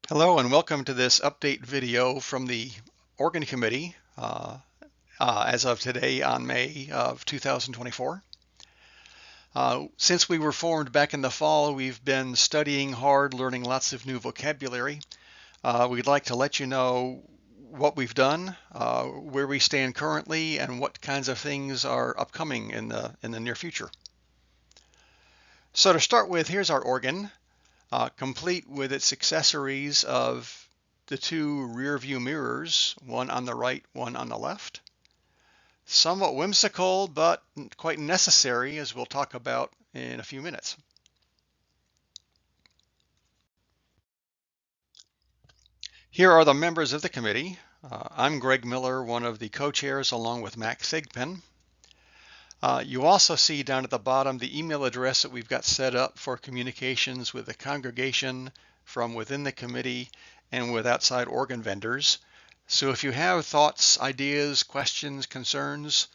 Hello and welcome to this update video from the Organ Committee as of today on May of 2024. Since we were formed back in the fall, we've been studying hard, learning lots of new vocabulary. We'd like to let you know what we've done, where we stand currently, and what kinds of things are upcoming in the near future. So to start with, here's our organ. Complete with its accessories of the two rear view mirrors, one on the right, one on the left. Somewhat whimsical, but quite necessary, as we'll talk about in a few minutes. Here are the members of the committee. I'm Greg Miller, one of the co-chairs, along with Max Thigpen. You also see down at the bottom the email address that we've got set up for communications with the congregation from within the committee and with outside organ vendors. So if you have thoughts, ideas, questions, concerns,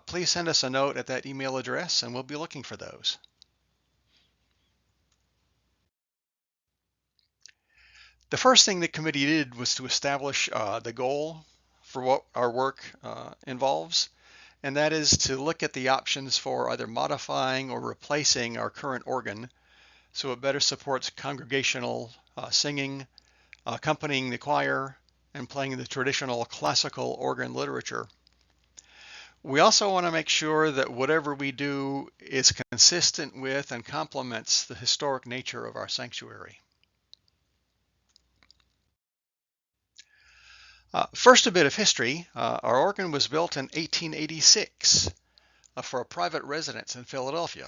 please send us a note at that email address and we'll be looking for those. The first thing the committee did was to establish the goal for what our work involves. And that is to look at the options for either modifying or replacing our current organ so it better supports congregational singing, accompanying the choir, and playing the traditional classical organ literature. We also want to make sure that whatever we do is consistent with and complements the historic nature of our sanctuary. First, a bit of history. Our organ was built in 1886 for a private residence in Philadelphia.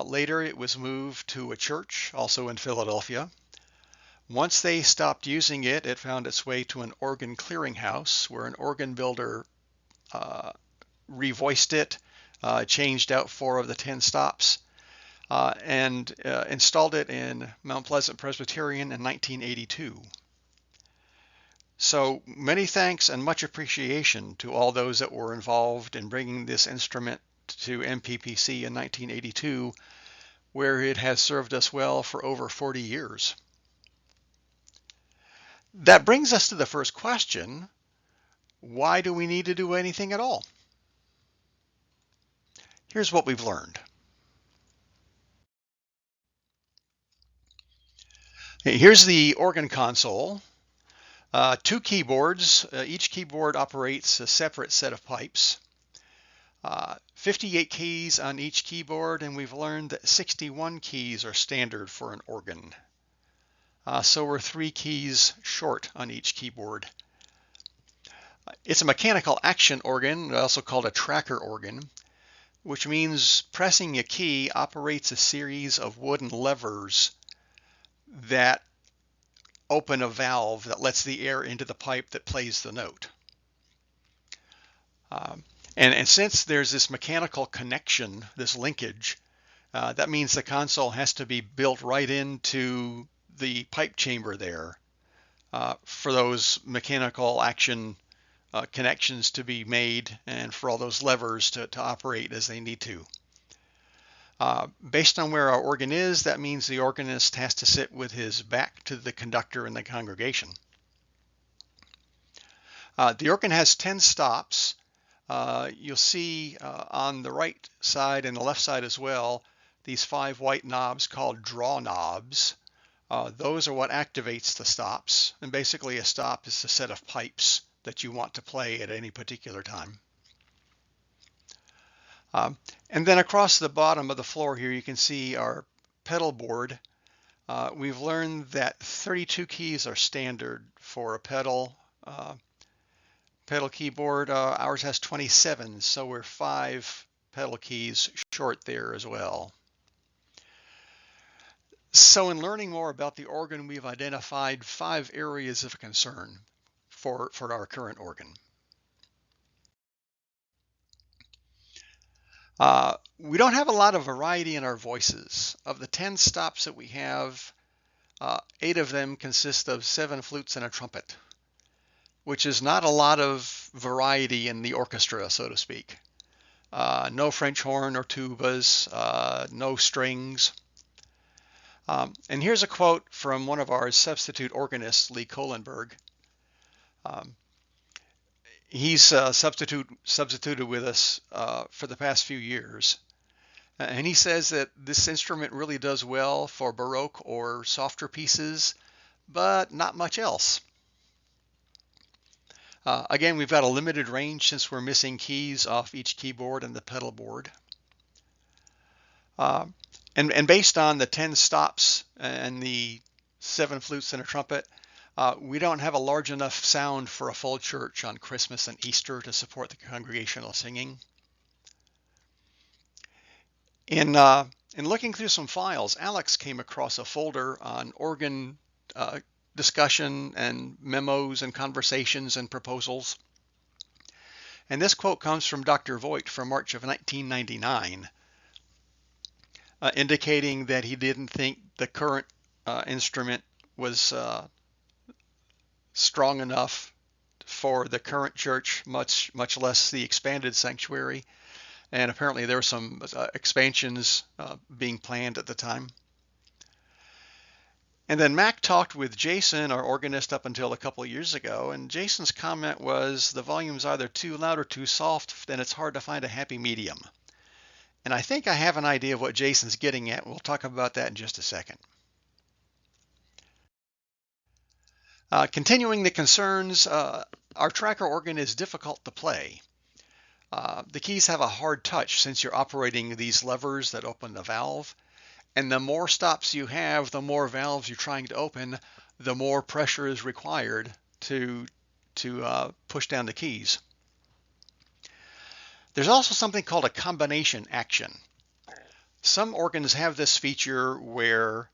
Later, it was moved to a church, also in Philadelphia. Once they stopped using it, it found its way to an organ clearinghouse where an organ builder revoiced it, changed out 4 of the 10 stops, and installed it in Mount Pleasant Presbyterian in 1982. So many thanks and much appreciation to all those that were involved in bringing this instrument to MPPC in 1982, where it has served us well for over 40 years. That brings us to the first question: why do we need to do anything at all? Here's what we've learned. Here's the organ console. 2 keyboards. Each keyboard operates a separate set of pipes. 58 keys on each keyboard, and we've learned that 61 keys are standard for an organ. So we're 3 keys short on each keyboard. It's a mechanical action organ, also called a tracker organ, which means pressing a key operates a series of wooden levers that open a valve that lets the air into the pipe that plays the note. And since there's this mechanical connection, this linkage, that means the console has to be built right into the pipe chamber there for those mechanical action connections to be made and for all those levers to operate as they need to. Based on where our organ is, that means the organist has to sit with his back to the conductor in the congregation. The organ has 10 stops. You'll see on the right side and the left side as well, these 5 white knobs called draw knobs. Those are what activates the stops. And basically a stop is a set of pipes that you want to play at any particular time. And then across the bottom of the floor here, you can see our pedal board. We've learned that 32 keys are standard for a pedal keyboard. Ours has 27, so we're 5 pedal keys short there as well. So in learning more about the organ, we've identified 5 areas of concern for our current organ. We don't have a lot of variety in our voices. Of the 10 stops that we have, 8 of them consist of 7 flutes and a trumpet, which is not a lot of variety in the orchestra, so to speak. No French horn or tubas, no strings. And here's a quote from one of our substitute organists, Lee Kohlenberg. He's substituted with us for the past few years. And he says that this instrument really does well for Baroque or softer pieces, but not much else. Again, we've got a limited range since we're missing keys off each keyboard and the pedal board. And based on the 10 stops and the 7 flutes and a trumpet, we don't have a large enough sound for a full church on Christmas and Easter to support the congregational singing. In looking through some files, Alex came across a folder on organ discussion and memos and conversations and proposals. And this quote comes from Dr. Voigt from March of 1999. Indicating that he didn't think the current instrument was strong enough for the current church, much less the expanded sanctuary. And apparently there were some expansions being planned at the time. And then Mac talked with Jason, our organist, up until a couple of years ago, and Jason's comment was the volume's either too loud or too soft, then it's hard to find a happy medium. And I think I have an idea of what Jason's getting at. We'll talk about that in just a second. Continuing the concerns, our tracker organ is difficult to play. The keys have a hard touch since you're operating these levers that open the valve. And the more stops you have, the more valves you're trying to open, the more pressure is required to push down the keys. There's also something called a combination action. Some organs have this feature where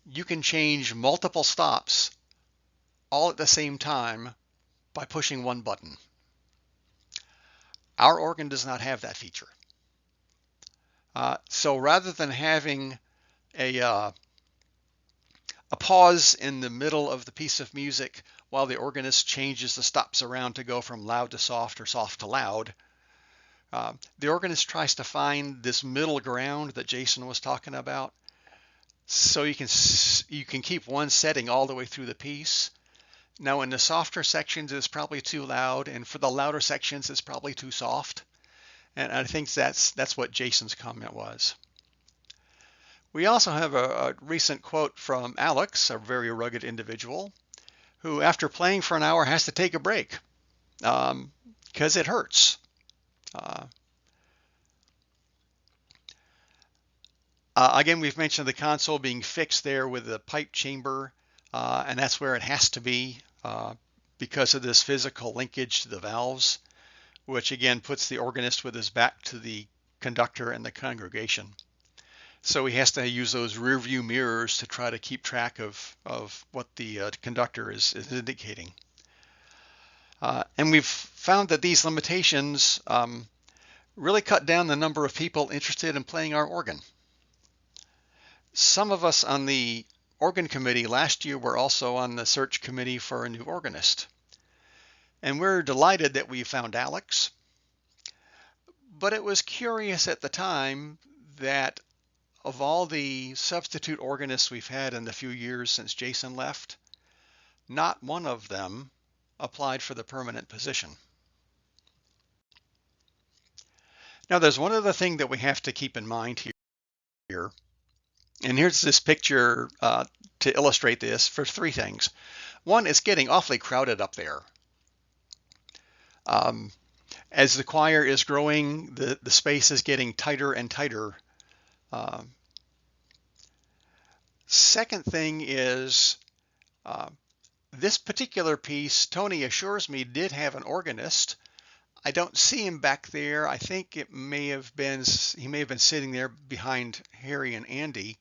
you can change multiple stops all at the same time by pushing one button. Our organ does not have that feature. So rather than having a pause in the middle of the piece of music while the organist changes the stops around to go from loud to soft or soft to loud, the organist tries to find this middle ground that Jason was talking about, so you can keep one setting all the way through the piece. Now in the softer sections it's probably too loud, and for the louder sections it's probably too soft. And I think that's what Jason's comment was. We also have a recent quote from Alex, a very rugged individual, who after playing for an hour has to take a break because it hurts. Again, we've mentioned the console being fixed there with the pipe chamber, and that's where it has to be because of this physical linkage to the valves, which again puts the organist with his back to the conductor and the congregation. So he has to use those rear view mirrors to try to keep track of what the conductor is indicating. And we've found that these limitations really cut down the number of people interested in playing our organ. Some of us on the organ committee last year were also on the search committee for a new organist. And we're delighted that we found Alex. But it was curious at the time that of all the substitute organists we've had in the few years since Jason left, not one of them applied for the permanent position. Now there's one other thing that we have to keep in mind here. And here's this picture to illustrate this for three things. One, it's getting awfully crowded up there. As the choir is growing, the space is getting tighter and tighter. Second thing is this particular piece, Tony assures me, did have an organist. I don't see him back there. I think he may have been sitting there behind Harry and Andy,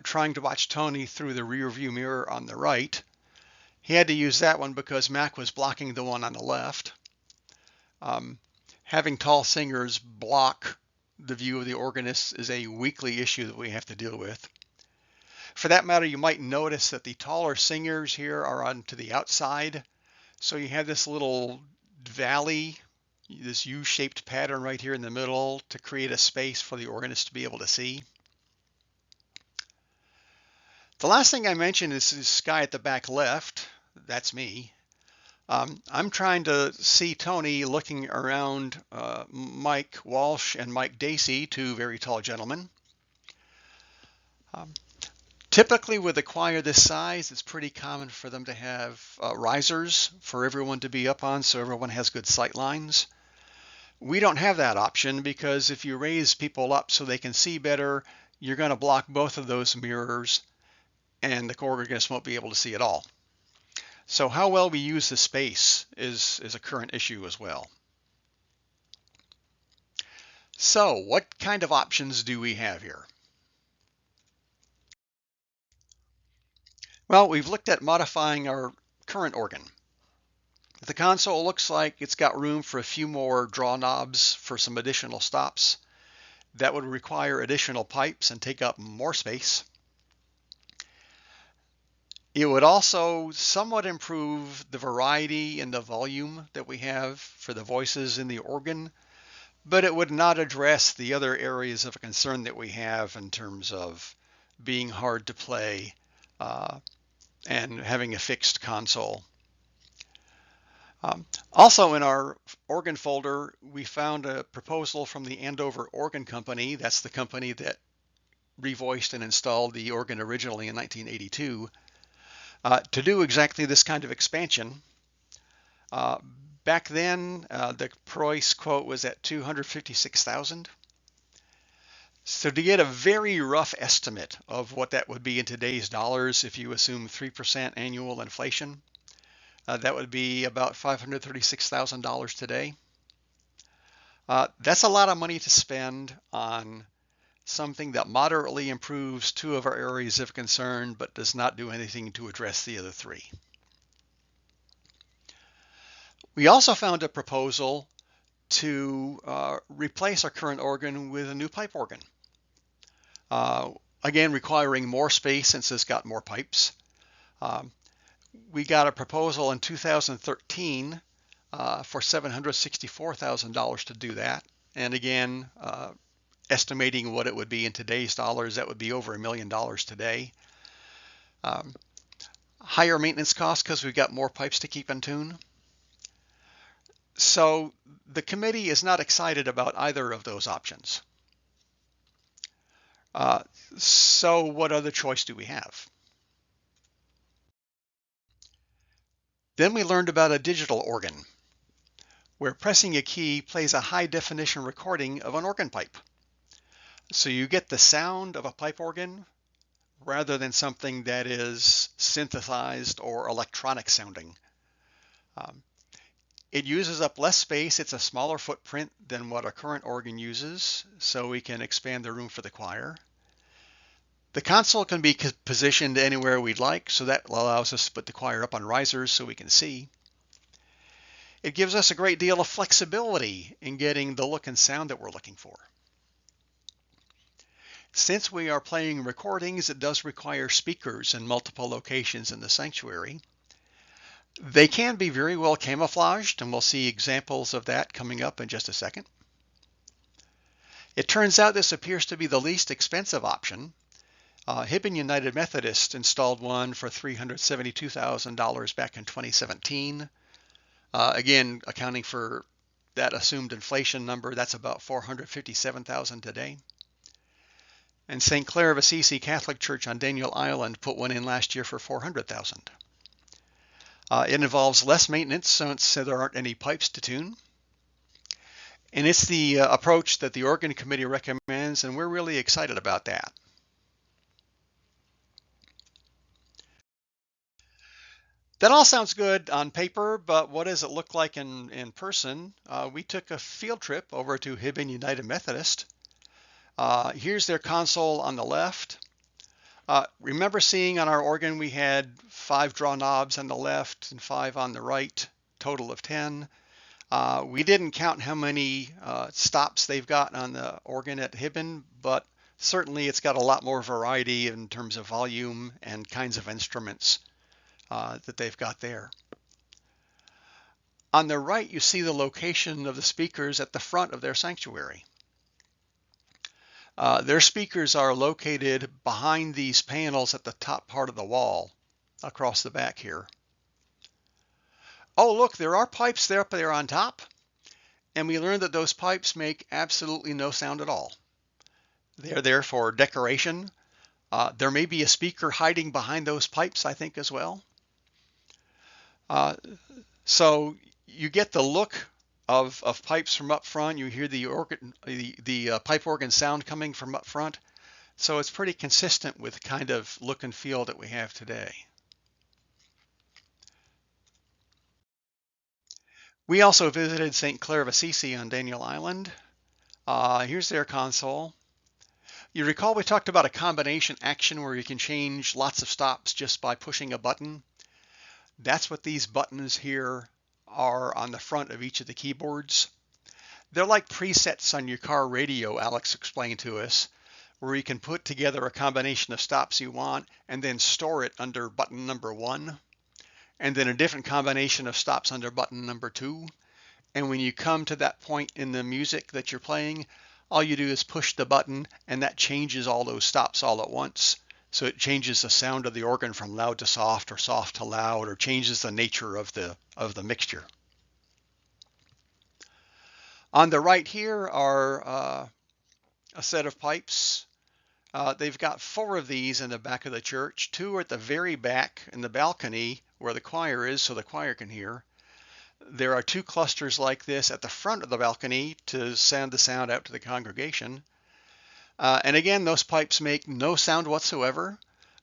trying to watch Tony through the rear view mirror on the right. He had to use that one because Mac was blocking the one on the left. Having tall singers block the view of the organist is a weekly issue that we have to deal with. For that matter, you might notice that the taller singers here are on to the outside. So you have this little valley, this U-shaped pattern right here in the middle to create a space for the organist to be able to see. The last thing I mentioned is this guy at the back left. That's me. I'm trying to see Tony looking around Mike Walsh and Mike Dacey, two very tall gentlemen. Typically with a choir this size, it's pretty common for them to have risers for everyone to be up on so everyone has good sight lines. We don't have that option because if you raise people up so they can see better, you're going to block both of those mirrors and the organist won't be able to see at all. So how well we use the space is a current issue as well. So what kind of options do we have here? Well, we've looked at modifying our current organ. The console looks like it's got room for a few more draw knobs for some additional stops. That would require additional pipes and take up more space. It would also somewhat improve the variety and the volume that we have for the voices in the organ, but it would not address the other areas of concern that we have in terms of being hard to play and having a fixed console. Also in our organ folder, we found a proposal from the Andover Organ Company. That's the company that revoiced and installed the organ originally in 1982 to do exactly this kind of expansion. Back then, the price quote was at $256,000. So to get a very rough estimate of what that would be in today's dollars, if you assume 3% annual inflation, that would be about $536,000 today. That's a lot of money to spend on something that moderately improves two of our areas of concern, but does not do anything to address the other three. We also found a proposal to replace our current organ with a new pipe organ. Again, requiring more space since it's got more pipes. We got a proposal in 2013 for $764,000 to do that. And again, estimating what it would be in today's dollars, that would be over $1 million today. Higher maintenance costs because we've got more pipes to keep in tune. So the committee is not excited about either of those options. So what other choice do we have? Then we learned about a digital organ, where pressing a key plays a high definition recording of an organ pipe. So you get the sound of a pipe organ rather than something that is synthesized or electronic sounding. It uses up less space. It's a smaller footprint than what our current organ uses, so we can expand the room for the choir. The console can be positioned anywhere we'd like, so that allows us to put the choir up on risers so we can see. It gives us a great deal of flexibility in getting the look and sound that we're looking for. Since we are playing recordings, it does require speakers in multiple locations in the sanctuary. They can be very well camouflaged, and we'll see examples of that coming up in just a second. It turns out this appears to be the least expensive option. Hibben United Methodist installed one for $372,000 back in 2017. Again, accounting for that assumed inflation number, that's about $457,000 today. And St. Clair of Assisi Catholic Church on Daniel Island put one in last year for $400,000. It involves less maintenance since there aren't any pipes to tune. And it's the approach that the organ committee recommends, and we're really excited about that. That all sounds good on paper, but what does it look like in person? We took a field trip over to Hibben United Methodist. Here's their console on the left. Remember seeing on our organ we had 5 draw knobs on the left and 5 on the right, total of 10. We didn't count how many stops they've got on the organ at Hibben, but certainly it's got a lot more variety in terms of volume and kinds of instruments that they've got there. On the right, you see the location of the speakers at the front of their sanctuary. Their speakers are located behind these panels at the top part of the wall across the back here. Oh, look, there are pipes there up there on top. And we learned that those pipes make absolutely no sound at all. They're there for decoration. There may be a speaker hiding behind those pipes, I think, as well. So you get the look of pipes from up front. You hear the organ, the pipe organ sound coming from up front. So it's pretty consistent with the kind of look and feel that we have today. We also visited St. Clair of Assisi on Daniel Island. Here's their console. You recall we talked about a combination action where you can change lots of stops just by pushing a button. That's what these buttons here are on the front of each of the keyboards. They're like presets on your car radio, Alex explained to us, where you can put together a combination of stops you want and then store it under button number 1, and then a different combination of stops under button number 2. And when you come to that point in the music that you're playing, all you do is push the button and that changes all those stops all at once. So it changes the sound of the organ from loud to soft or soft to loud, or changes the nature of the mixture. On the right here are a set of pipes. They've got 4 of these in the back of the church. 2 are at the very back in the balcony where the choir is, so the choir can hear. There are 2 clusters like this at the front of the balcony to send the sound out to the congregation. And again, those pipes make no sound whatsoever.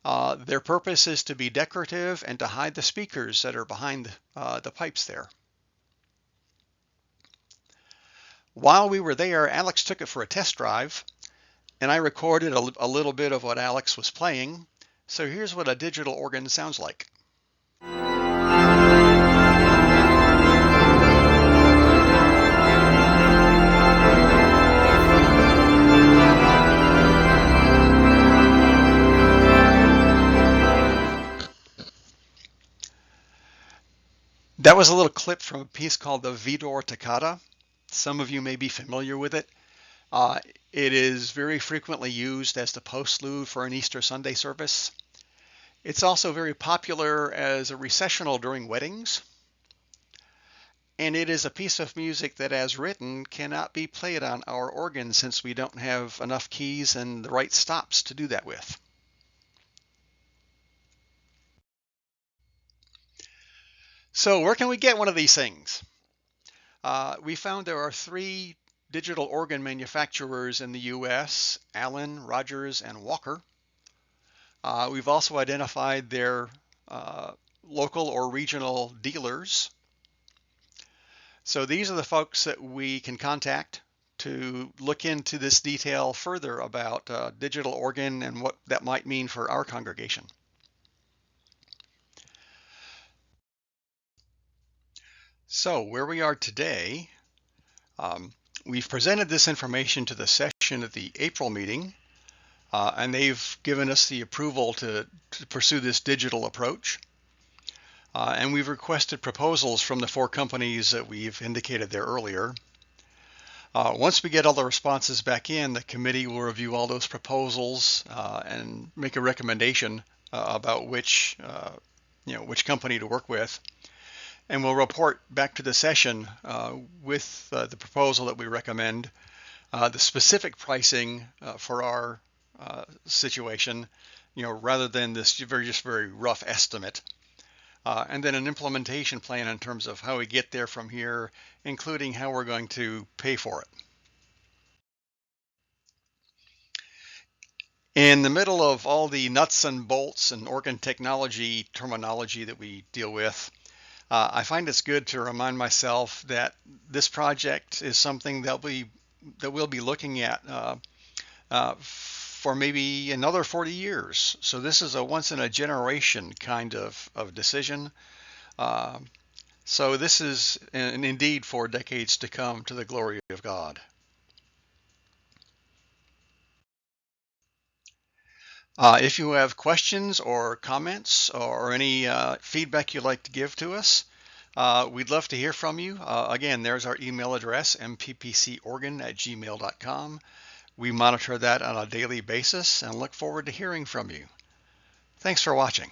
Their purpose is to be decorative and to hide the speakers that are behind the pipes there. While we were there, Alex took it for a test drive, and I recorded a little bit of what Alex was playing. So here's what a digital organ sounds like. That was a little clip from a piece called the Vidor Toccata. Some of you may be familiar with it. It is very frequently used as the postlude for an Easter Sunday service. It's also very popular as a recessional during weddings. And it is a piece of music that, as written, cannot be played on our organ since we don't have enough keys and the right stops to do that with. So where can we get one of these things? We found there are 3 digital organ manufacturers in the U.S., Allen, Rogers, and Walker. We've also identified their local or regional dealers. So these are the folks that we can contact to look into this detail further about digital organ and what that might mean for our congregation. So where we are today, we've presented this information to the session at the April meeting, and they've given us the approval to pursue this digital approach. And we've requested proposals from the 4 companies that we've indicated there earlier. Once we get all the responses back in, the committee will review all those proposals and make a recommendation about which company to work with. And we'll report back to the session with the proposal that we recommend, the specific pricing for our situation, rather than this very rough estimate, and then an implementation plan in terms of how we get there from here, including how we're going to pay for it. In the middle of all the nuts and bolts and organ technology terminology that we deal with, I find it's good to remind myself that this project is something that we'll be looking at for maybe another 40 years. So this is a once in a generation kind of decision. So this is indeed for decades to come, to the glory of God. If you have questions or comments or any feedback you'd like to give to us, we'd love to hear from you. Again, there's our email address, mppcorgan@gmail.com. We monitor that on a daily basis and look forward to hearing from you. Thanks for watching.